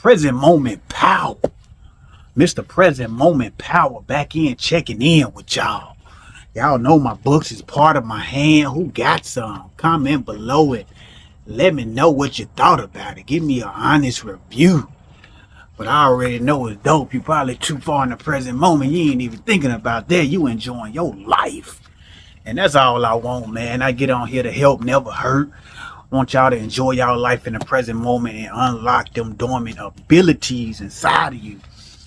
Present Moment Power. Mr. Present Moment Power back in checking in with y'all. Y'all know my books is part of my hand. Who got some? Comment below it. Let me know what you thought about it. Give me an honest review. But I already know it's dope. You probably too far in the present moment. You ain't even thinking about that. You enjoying your life. And that's all I want, man. I get on here to help, never hurt. I want y'all to enjoy y'all life in the present moment and unlock them dormant abilities inside of you.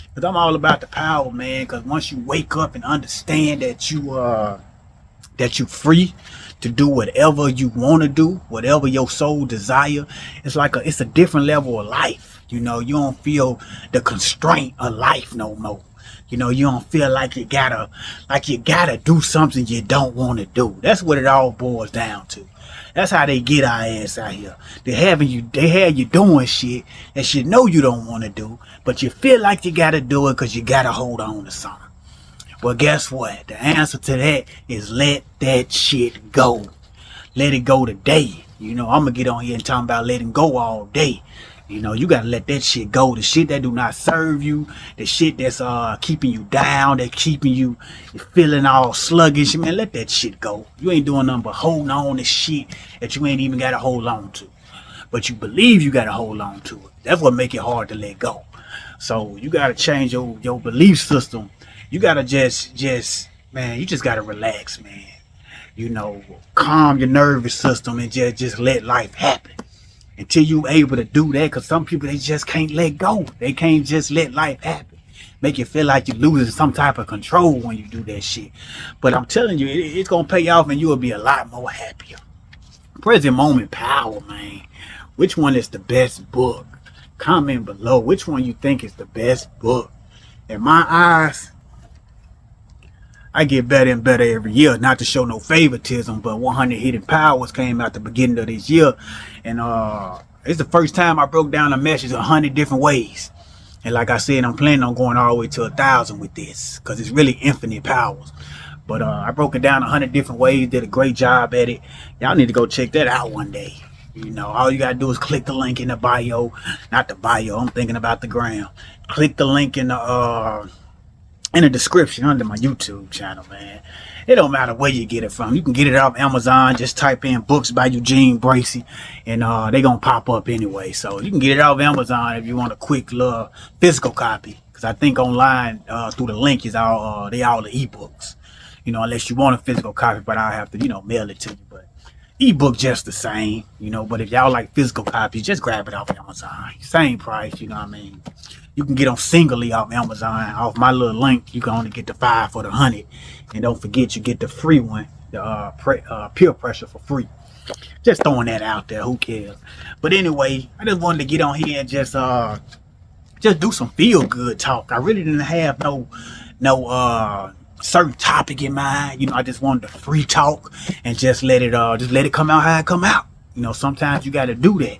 Because I'm all about the power, man. Because once you wake up and understand that you free to do whatever you want to do, whatever your soul desire, it's a different level of life. You know, you don't feel the constraint of life no more. You know, you don't feel like you gotta do something you don't want to do. That's what it all boils down to. That's how they get our ass out here. They have you doing shit that you know you don't want to do, but you feel like you gotta do it because you gotta hold on to something. Well, guess what? The answer to that is let that shit go. Let it go today. You know, I'm gonna get on here and talk about letting go all day. You know, you gotta let that shit go. The shit that do not serve you, the shit that's keeping you down, that keeping you feeling all sluggish, man, let that shit go. You ain't doing nothing but holding on to shit that you ain't even gotta hold on to. But you believe you gotta hold on to it. That's what make it hard to let go. So you gotta change your belief system. You gotta just man, you just gotta relax, man. You know, calm your nervous system and just let life happen. Until you able to do that, because some people, they just can't let go. They can't just let life happen. Make you feel like you're losing some type of control when you do that shit. But I'm telling you, it's going to pay off and you will be a lot more happier. Present Moment Power, man. Which one is the best book? Comment below. Which one you think is the best book? In my eyes, I get better and better every year. Not to show no favoritism, but 100 Hidden Powers came out the beginning of this year. And it's the first time I broke down a message 100 different ways. And like I said, I'm planning on going all the way to 1,000 with this, because it's really infinite powers. But I broke it down 100 different ways, did a great job at it. Y'all need to go check that out one day. You know, all you gotta do is click the link in the bio. Not the bio, I'm thinking about the gram. Click the link in the description under my YouTube channel, man. It don't matter where you get it from. You can get it off Amazon. Just type in books by Eugene Bracy, and they gonna pop up anyway. So you can get it off Amazon if you want a quick little physical copy. Because I think online through the link is all the ebooks. You know, unless you want a physical copy, but I'll have to, you know, mail it to you. But ebook just the same, you know. But if y'all like physical copies, just grab it off Amazon. Same price, you know what I mean. You can get them singly off Amazon. Off my little link, you can only get the 5 for the 100. And don't forget, you get the free one, the peer pressure for free. Just throwing that out there. Who cares? But anyway, I just wanted to get on here and just do some feel good talk. I really didn't have no certain topic in mind. You know, I just wanted to free talk and just let it come out how it come out. You know, sometimes you got to do that.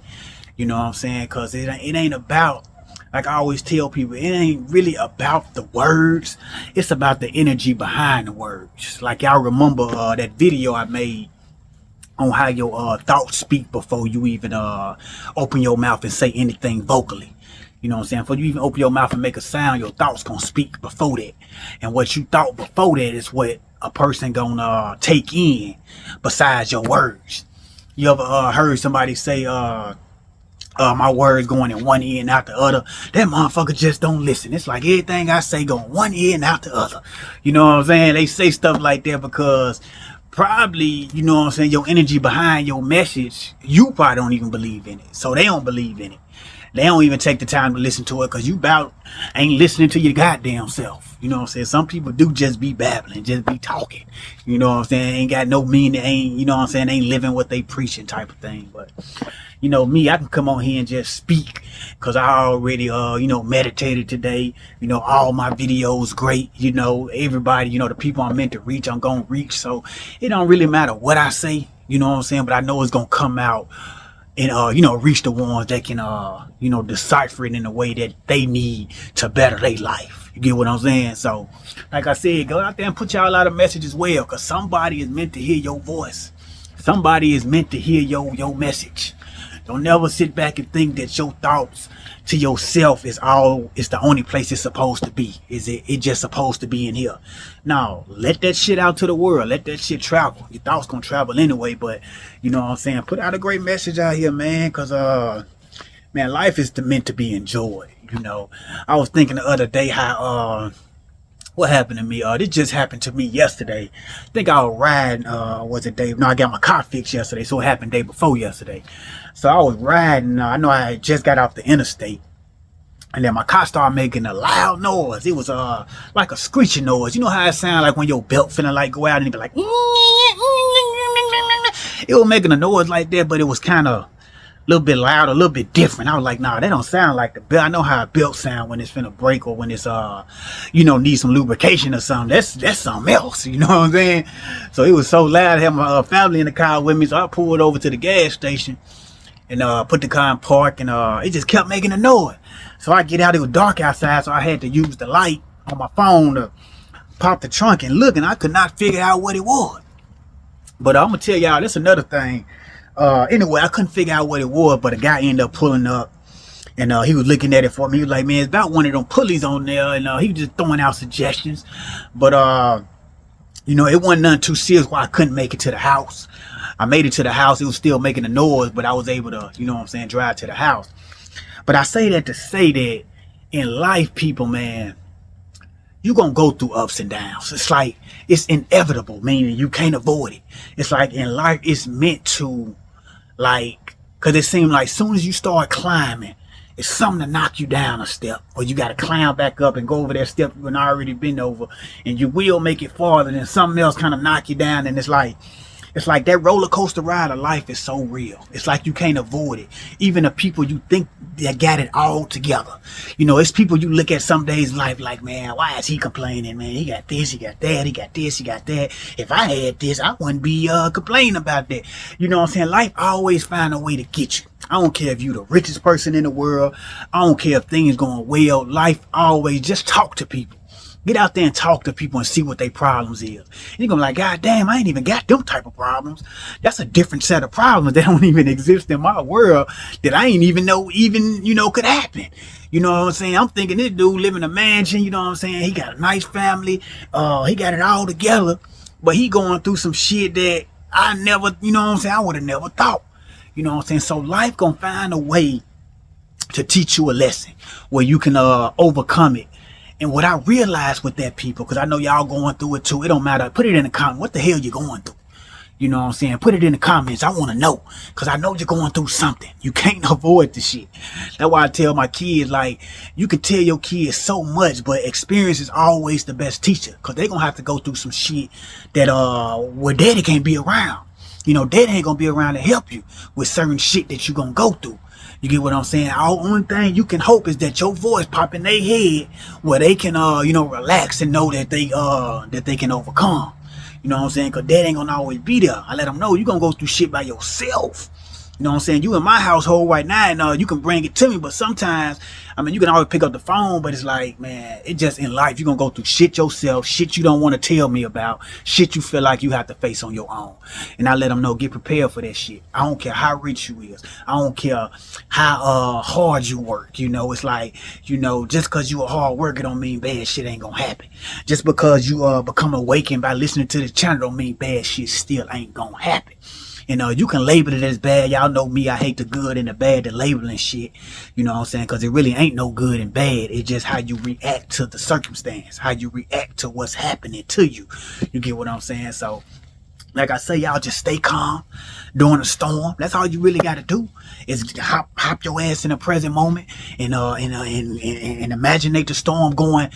You know what I'm saying? Because it ain't about, like I always tell people, it ain't really about the words. It's about the energy behind the words. Like y'all remember that video I made on how your thoughts speak before you even open your mouth and say anything vocally. You know what I'm saying? Before you even open your mouth and make a sound, your thoughts gonna speak before that. And what you thought before that is what a person gonna take in besides your words. You ever heard somebody say, my words going in one ear and out the other? That motherfucker just don't listen. It's like everything I say going one ear and out the other. You know what I'm saying? They say stuff like that because probably, you know what I'm saying, your energy behind your message, you probably don't even believe in it. So they don't believe in it. They don't even take the time to listen to it because you about ain't listening to your goddamn self. You know what I'm saying? Some people do just be babbling, just be talking. You know what I'm saying? Ain't got no meaning, ain't, you know what I'm saying, ain't living what they preaching type of thing. But you know, me, I can come on here and just speak because I already, you know, meditated today. You know, all my videos great. You know, everybody, you know, the people I'm meant to reach, I'm going to reach. So it don't really matter what I say, you know what I'm saying? But I know it's going to come out and, you know, reach the ones that can, you know, decipher it in a way that they need to better their life. You get what I'm saying? So, like I said, go out there and put y'all out a message as well, because somebody is meant to hear your voice. Somebody is meant to hear your message. Don't never sit back and think that your thoughts to yourself is the only place it's supposed to be. It just supposed to be in here? No, let that shit out to the world. Let that shit travel. Your thoughts gonna travel anyway, but you know what I'm saying? Put out a great message out here, man, because man, life is meant to be enjoyed. You know, I was thinking the other day how what happened to me? This just happened to me yesterday. I think I was riding, was it day? No, I got my car fixed yesterday, so it happened day before yesterday. So I was riding, I know I just got off the interstate, and then my car started making a loud noise. It was like a screeching noise. You know how it sounds like when your belt finna like go out and it be like, it was making a noise like that, but it was kind of a little bit loud, a little bit different. I was like, nah, that don't sound like the belt. I know how a belt sound when it's finna break or when it's you know, need some lubrication or something. That's something else. You know what I'm saying? So it was so loud. I had my family in the car with me, so I pulled over to the gas station and put the car in park, and it just kept making a noise. So I get out. It was dark outside, so I had to use the light on my phone to pop the trunk and look, and I could not figure out what it was. But I'm gonna tell y'all, that's another thing. Anyway, I couldn't figure out what it was, but a guy ended up pulling up, and he was looking at it for me. He was like, man, it's about one of them pulleys on there, and he was just throwing out suggestions. But you know, it wasn't nothing too serious why I couldn't make it to the house. I made it to the house. It was still making a noise, but I was able to, you know what I'm saying, drive to the house. But I say that to say that in life, people, man, you're going to go through ups and downs. It's like, it's inevitable, meaning you can't avoid it. It's like in life, it's meant to, like, because it seems like as soon as you start climbing, it's something to knock you down a step, or you got to climb back up and go over that step you've already been over, and you will make it farther, and something else kind of knock you down. And it's like that roller coaster ride of life is so real. It's like you can't avoid it. Even the people you think that got it all together. You know, it's people you look at some days in life like, man, why is he complaining, man? He got this, he got that, he got this, he got that. If I had this, I wouldn't be complaining about that. You know what I'm saying? Life always find a way to get you. I don't care if you're the richest person in the world. I don't care if things going well. Life always, just talk to people. Get out there and talk to people and see what their problems is. And you're going to be like, God damn, I ain't even got them type of problems. That's a different set of problems that don't even exist in my world that I ain't even know you know, could happen. You know what I'm saying? I'm thinking this dude live in a mansion, you know what I'm saying? He got a nice family. He got it all together. But he going through some shit that I never, you know what I'm saying? I would have never thought. You know what I'm saying? So life going to find a way to teach you a lesson where you can overcome it. And what I realized with that, people, because I know y'all going through it too. It don't matter. Put it in the comments. What the hell you going through? You know what I'm saying? Put it in the comments. I want to know, because I know you're going through something. You can't avoid the shit. That's why I tell my kids, like, you can tell your kids so much, but experience is always the best teacher, because they're going to have to go through some shit that where daddy can't be around. You know, daddy ain't going to be around to help you with certain shit that you're going to go through. You get what I'm saying? The only thing you can hope is that your voice pop in their head where they can, you know, relax and know that they can overcome. You know what I'm saying? Because dad ain't going to always be there. I let them know you're going to go through shit by yourself. You know what I'm saying? You in my household right now, and you can bring it to me, but sometimes, I mean, you can always pick up the phone, but it's like, man, it just in life, you're going to go through shit yourself, shit you don't want to tell me about, shit you feel like you have to face on your own. And I let them know, get prepared for that shit. I don't care how rich you is. I don't care how hard you work. You know, it's like, you know, just because you a hard worker don't mean bad shit ain't going to happen. Just because you become awakened by listening to this channel don't mean bad shit still ain't going to happen. You know, you can label it as bad. Y'all know me. I hate the good and the bad, the labeling shit. You know what I'm saying? Because it really ain't no good and bad. It's just how you react to the circumstance, how you react to what's happening to you. You get what I'm saying? So, like I say, y'all just stay calm during a storm. That's all you really got to do is hop your ass in the present moment and imaginate the storm going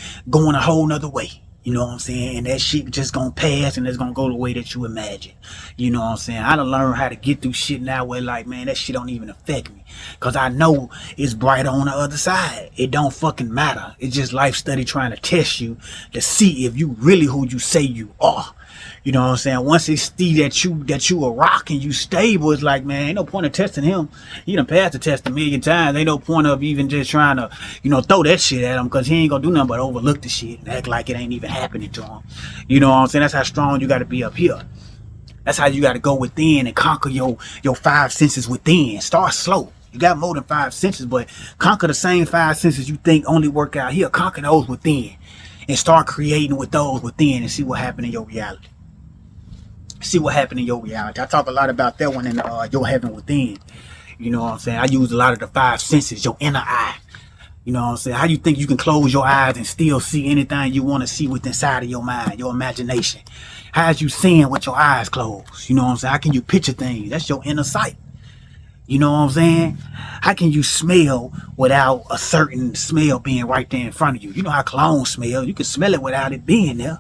a whole nother way. You know what I'm saying? And that shit just gonna pass and it's gonna go the way that you imagine. You know what I'm saying? I done learned how to get through shit now where like, man, that shit don't even affect me. Cause I know it's brighter on the other side. It don't fucking matter. It's just life study trying to test you to see if you really who you say you are. You know what I'm saying? Once they see that you a rock and you stable, it's like, man, ain't no point of testing him. He done passed the test a million times. Ain't no point of even just trying to, you know, throw that shit at him, because he ain't gonna do nothing but overlook the shit and act like it ain't even happening to him. You know what I'm saying? That's how strong you gotta be up here. That's how you got to go within and conquer your five senses within. Start slow. You got more than five senses, but conquer the same five senses you think only work out here. Conquer those within and start creating with those within and see what happens in your reality. See what happened in your reality. I talk a lot about that one in Your Heaven Within. You know what I'm saying? I use a lot of the five senses, your inner eye. You know what I'm saying? How you think you can close your eyes and still see anything you want to see within inside of your mind, your imagination? How's you seeing with your eyes closed? You know what I'm saying? How can you picture things? That's your inner sight. You know what I'm saying? How can you smell without a certain smell being right there in front of you? You know how cologne smell. You can smell it without it being there.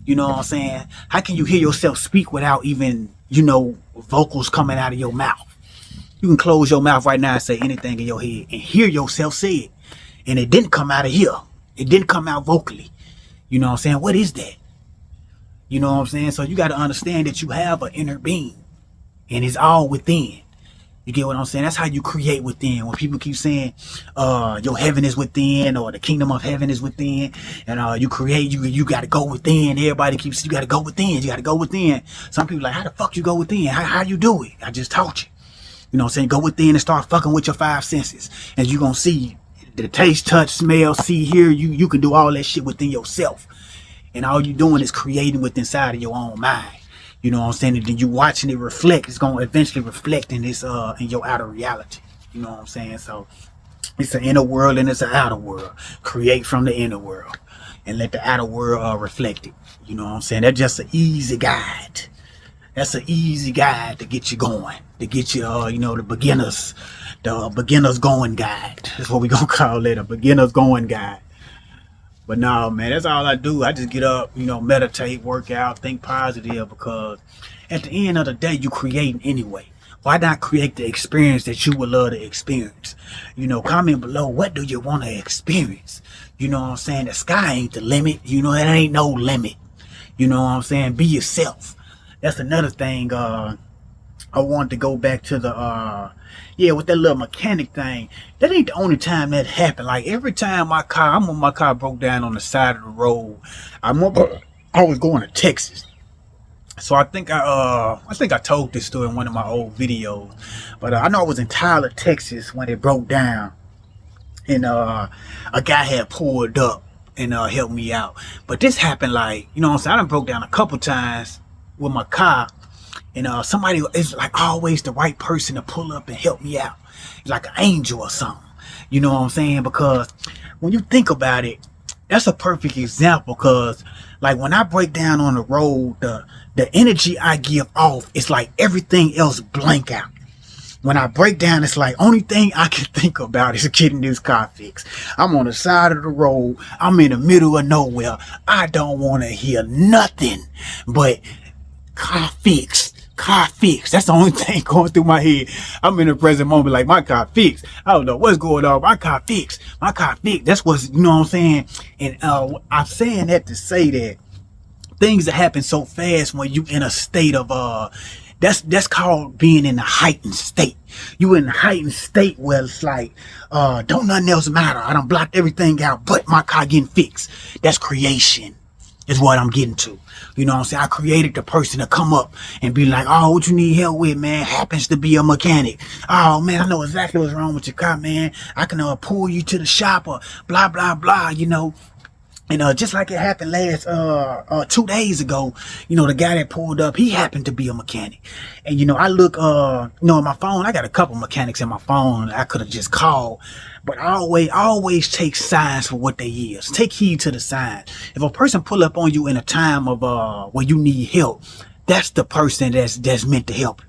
You know what I'm saying? How can you hear yourself speak without even, vocals coming out of your mouth? You can close your mouth right now and say anything in your head and hear yourself say it. And it didn't come out of here. It didn't come out vocally. You know what I'm saying? What is that? You know what I'm saying? So you got to understand that you have an inner being. And it's all within. You get what I'm saying? That's how you create within. When people keep saying, your heaven is within, or the kingdom of heaven is within, and you create, you got to go within. Everybody keeps, you got to go within. You got to go within. Some people like, how the fuck you go within? How you do it? I just taught you. You know what I'm saying? Go within and start fucking with your five senses. And you're going to see the taste, touch, smell, see, hear. You can do all that shit within yourself. And all you're doing is creating within inside of your own mind. You know what I'm saying? And then you watching it reflect. It's going to eventually reflect in this, in your outer reality. You know what I'm saying? So it's an inner world and it's an outer world. Create from the inner world and let the outer world reflect it. You know what I'm saying? That's just an easy guide. That's an easy guide to get you going. To get you, the beginner's going guide. That's what we going to call it, a beginner's going guide. But no, man, that's all I do. I just get up, meditate, work out, think positive, because at the end of the day, you creating anyway. Why not create the experience that you would love to experience? Comment below, what do you want to experience? You know what I'm saying? The sky ain't the limit. It ain't no limit. You know what I'm saying? Be yourself. That's another thing. I wanted to go back to the, with that little mechanic thing. That ain't the only time that happened. Like every time my car broke down on the side of the road. I was going to Texas. So I think I told this story in one of my old videos. But I know I was in Tyler, Texas when it broke down. And a guy had pulled up and helped me out. But this happened I done broke down a couple times with my car. And somebody is like always the right person to pull up and help me out. It's like an angel or something. You know what I'm saying? Because when you think about it, that's a perfect example. Because like when I break down on the road, the energy I give off, it's like everything else blank out. When I break down, it's like only thing I can think about is getting this car fixed. I'm on the side of the road. I'm in the middle of nowhere. I don't want to hear nothing but car fixed. Car fixed. That's the only thing going through my head. I'm in the present moment like my car fixed. I don't know what's going on. My car fixed. My car fixed. That's what's, you know what I'm saying? And I'm saying that to say that things that happen so fast when you in a state of that's called being in a heightened state. You in a heightened state where it's like don't nothing else matter. I done blocked everything out but my car getting fixed. That's creation is what I'm getting to. You know what I'm saying? I created the person to come up and be like, oh, what you need help with, man? Happens to be a mechanic. Oh, man, I know exactly what's wrong with your car, man. I can pull you to the shop or blah, blah, blah, And just like it happened last 2 days ago, the guy that pulled up, he happened to be a mechanic. And I look on my phone, I got a couple mechanics in my phone I could have just called. But I always take signs for what they is. Take heed to the signs. If a person pull up on you in a time of where you need help, that's the person that's meant to help you.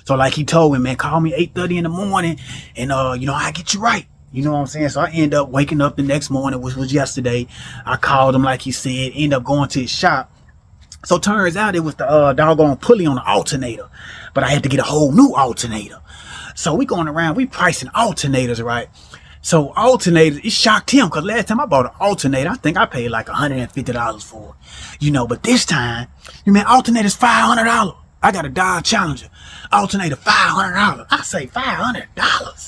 So like he told me, man, call me 8:30 in the morning and I get you right. You know what I'm saying? So I end up waking up the next morning, which was yesterday. I called him like he said, end up going to his shop. So turns out it was the doggone pulley on the alternator. But I had to get a whole new alternator. So we going around, we pricing alternators, right? So alternators, it shocked him because last time I bought an alternator, I think I paid like $150 for it. But this time, alternator's $500. I got a Dodge Challenger. Alternator $500. I say $500.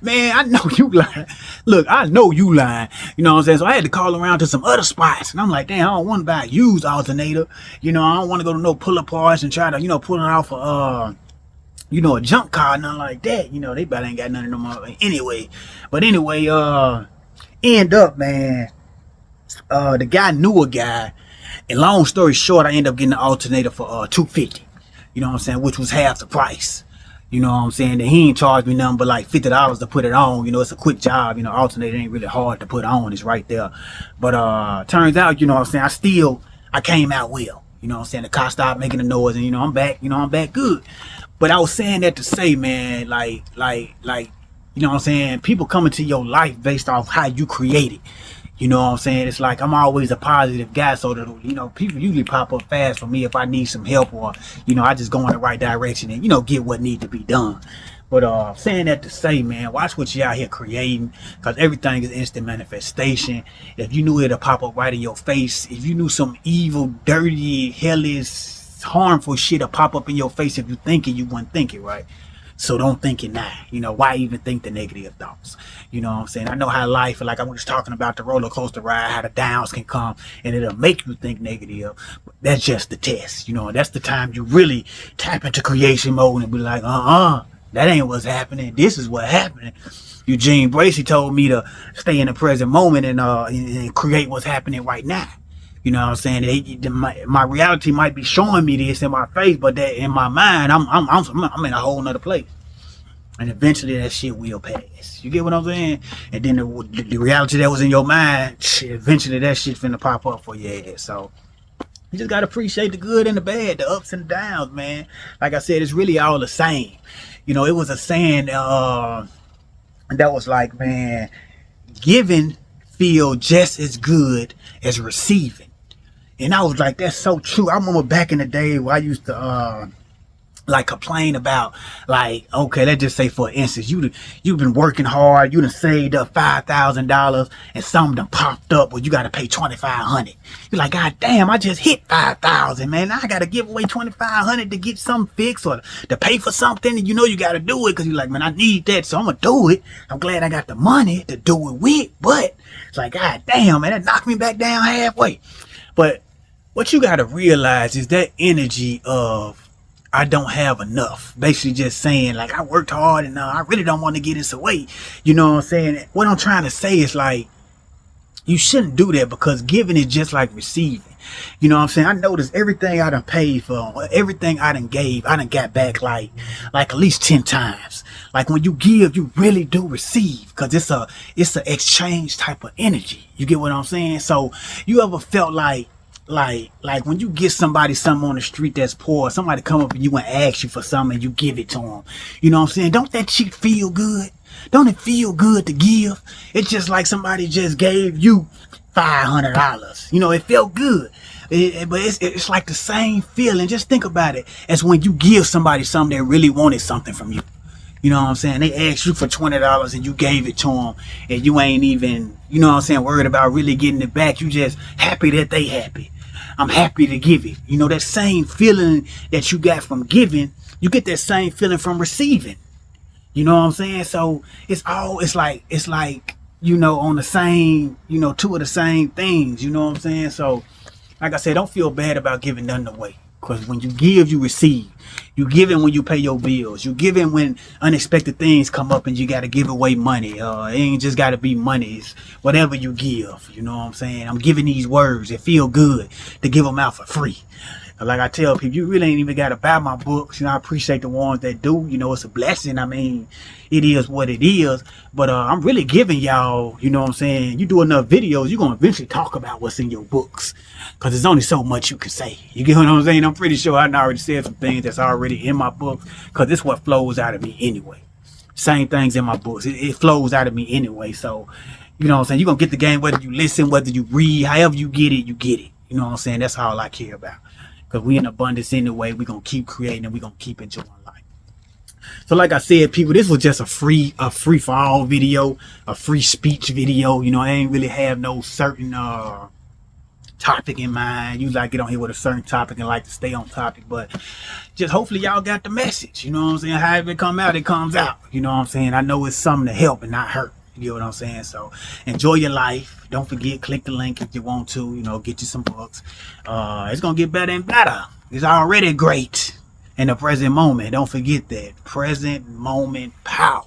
Man, I know you lying. Look, I know you lying. You know what I'm saying? So I had to call around to some other spots. And I'm like, damn, I don't want to buy a used alternator. You know, I don't want to go to no pull-up parts and try to, you know, pull it off a junk car, nothing like that. You know, they about ain't got nothing no more. Anyway, end up, man, the guy knew a guy. And long story short, I ended up getting the alternator for $250. You know what I'm saying? Which was half the price. You know what I'm saying? And he ain't charged me nothing but like $50 to put it on. You know, it's a quick job. You know, alternator ain't really hard to put on. It's right there. But turns out, you know what I'm saying, I came out well. You know what I'm saying? The car stopped making the noise and, you know, I'm back good. But I was saying that to say, man, like, you know what I'm saying? People come into your life based off how you create it. You know what I'm saying? It's like I'm always a positive guy, so that, you know, people usually pop up fast for me if I need some help, or, you know, I just go in the right direction and, you know, get what needs to be done. But saying that to say, man, watch what you out here creating, because everything is instant manifestation. If you knew it'll pop up right in your face, if you knew some evil, dirty, hellish, harmful shit will pop up in your face, if you think it, you wouldn't think it, right? So don't think it now. You know, why even think the negative thoughts? You know what I'm saying? I know how life, like I was talking about the roller coaster ride, how the downs can come and it'll make you think negative. But that's just the test. You know, that's the time you really tap into creation mode and be like, that ain't what's happening. This is what's happening. Eugene Bracey told me to stay in the present moment and create what's happening right now. You know what I'm saying? My reality might be showing me this in my face, but that in my mind, I'm in a whole nother place. And eventually that shit will pass. You get what I'm saying? And then the reality that was in your mind, eventually that shit finna pop up for your ass. So you just gotta appreciate the good and the bad, the ups and the downs, man. Like I said, it's really all the same. You know, it was a saying that was like, man, giving feel just as good as receiving. And I was like, that's so true. I remember back in the day where I used to like complain about, like, okay, let's just say for instance, you've been working hard, you done saved up $5,000 and something done popped up where you got to pay $2,500. You're like, God damn, I just hit 5,000, man. I got to give away $2,500 to get something fixed or to pay for something. And you know you got to do it because you're like, man, I need that, so I'm going to do it. I'm glad I got the money to do it with, but it's like, God damn, man, that knocked me back down halfway. But what you got to realize is that energy of, I don't have enough. Basically just saying, like, I worked hard and I really don't want to get this away. You know what I'm saying? What I'm trying to say is, like, you shouldn't do that, because giving is just like receiving. You know what I'm saying? I noticed everything I done paid for, everything I done gave, I done got back like at least 10 times. Like, when you give, you really do receive, because it's a exchange type of energy. You get what I'm saying? So you ever felt like when you get somebody something on the street that's poor, somebody come up and you and ask you for something and you give it to them. You know what I'm saying? Don't that shit feel good? Don't it feel good to give? It's just like somebody just gave you $500. You know, it felt good. But it's like the same feeling. Just think about it as when you give somebody something that really wanted something from you. You know what I'm saying? They asked you for $20 and you gave it to them, and you ain't even, you know what I'm saying, worried about really getting it back. You just happy that they happy. I'm happy to give it. You know, that same feeling that you got from giving, you get that same feeling from receiving. You know what I'm saying? So it's like, you know, on the same, you know, two of the same things. You know what I'm saying? So, like I said, don't feel bad about giving nothing away. Because when you give, you receive. You give it when you pay your bills. You give it when unexpected things come up and you got to give away money. It ain't just got to be money. It's whatever you give. You know what I'm saying? I'm giving these words. It feel good to give them out for free. Like I tell people, you really ain't even got to buy my books. You know, I appreciate the ones that do. You know, it's a blessing. I mean, it is what it is. But I'm really giving y'all, you know what I'm saying? You do enough videos, you're going to eventually talk about what's in your books. Because there's only so much you can say. You get what I'm saying? I'm pretty sure I already said some things that's already in my books. Because it's what flows out of me anyway. Same things in my books. It flows out of me anyway. So, you know what I'm saying? You're going to get the game whether you listen, whether you read. However you get it, you get it. You know what I'm saying? That's all I care about. Because we in abundance anyway. We're going to keep creating and we're going to keep enjoying life. So like I said, people, this was just a free for all video, a free speech video. You know, I ain't really have no certain topic in mind. Usually I get on here with a certain topic and like to stay on topic, but just hopefully y'all got the message. You know what I'm saying? However it come out, it comes out. You know what I'm saying? I know it's something to help and not hurt. You know what I'm saying? So enjoy your life. Don't forget, click the link if you want to. You know, get you some books. It's gonna get better and better. It's already great in the present moment. Don't forget that present moment power.